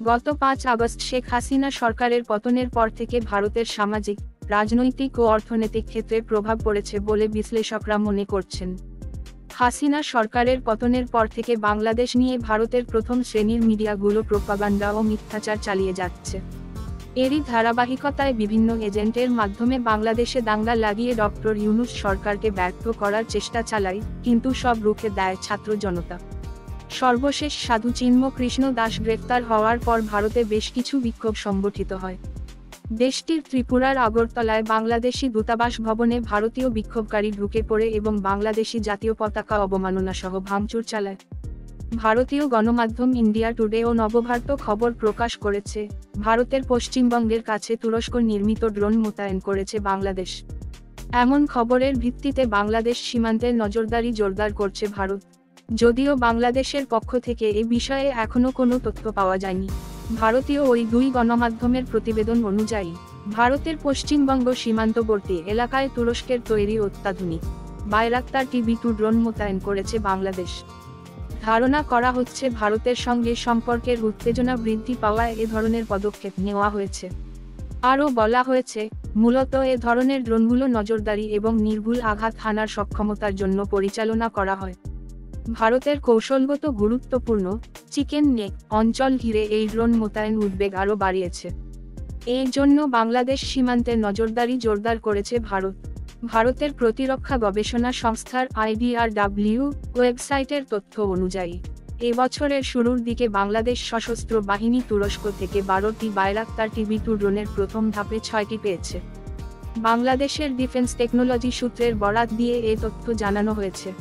গত 5 আগস্ট শেখ হাসিনা সরকারের পতনের পর থেকে ভারতের সামাজিক, রাজনৈতিক ও অর্থনৈতিক ক্ষেত্রে প্রভাব পড়েছে বলে বিশ্লেষকরা মনে করছেন। হাসিনা সরকারের পতনের পর থেকে বাংলাদেশ নিয়ে ভারতের প্রথম শ্রেণীর মিডিয়াগুলো প্রোপাগান্ডা ও মিথ্যাচার চালিয়ে যাচ্ছে। এরই ধারাবাহিকতায় বিভিন্ন এজেন্টের মাধ্যমে বাংলাদেশে দাঙ্গা লাগিয়ে ডক্টর ইউনূস সরকারকে ব্যর্থ করার চেষ্টা চালায়, কিন্তু সব রুখে দেয় ছাত্র জনতা। সর্বশেষ সাধু চিন্ময় কৃষ্ণ দাস গ্রেফতার হওয়ার পর ভারতে বেশ কিছু বিক্ষোভ সংগঠিত হয়। দেশটির ত্রিপুরার আগরতলায় বাংলাদেশি দূতাবাস ভবনে ভারতীয় বিক্ষোভকারী ঢুকে পড়ে এবং বাংলাদেশি জাতীয় পতাকা অবমাননা সহ ভাঙচুর চালায়। ভারতীয় গণমাধ্যম ইন্ডিয়া টুডে ও নবভারত খবর প্রকাশ করেছে, ভারতের পশ্চিমবঙ্গের কাছে তুরস্ক নির্মিত ড্রোন মোতায়েন করেছে বাংলাদেশ। এমন খবরের ভিত্তিতে বাংলাদেশ সীমান্তে নজরদারি জোরদার করছে ভারত। যদিও বাংলাদেশের পক্ষ থেকে এ বিষয়ে এখনো কোনো তথ্য পাওয়া যায়নি। ভারতীয় ওই দুই গণমাধ্যমের প্রতিবেদন অনুযায়ী, ভারতের পশ্চিমবঙ্গ সীমান্তবর্তী এলাকায় তুরস্কের তৈরি অত্যাধুনিক বাইরাক্তার TB2 ড্রোন মোতায়েন করেছে বাংলাদেশ। ধারণা করা হচ্ছে ভারতের সঙ্গে সম্পর্কের উত্তেজনা বৃদ্ধি পাওয়ায় এ ধরনের পদক্ষেপ নেওয়া হয়েছে। আরও বলা হয়েছে, মূলত এ ধরনের ড্রোনগুলো নজরদারি এবং নির্ভুল আঘাত হানার সক্ষমতার জন্য পরিচালনা করা হয়। ভারতের কৌশলগত গুরুত্বপূর্ণ চিকেন নেক অঞ্চল ঘিরে এই ড্রোন মোতায়েন উদ্বেগ আরও বাড়িয়েছে। এই জন্য বাংলাদেশ সীমান্তে নজরদারি জোরদার করেছে ভারত। ভারতের প্রতিরক্ষা গবেষণা সংস্থার IDRW ওয়েবসাইটের তথ্য অনুযায়ী, এবছরের শুরুর দিকে বাংলাদেশ সশস্ত্র বাহিনী তুরস্ক থেকে 12টি বাইরাক্তার TB2 ড্রোনের প্রথম ধাপে 6টি পেয়েছে। বাংলাদেশের ডিফেন্স টেকনোলজি সূত্রের বরাত দিয়ে এ তথ্য জানানো হয়েছে।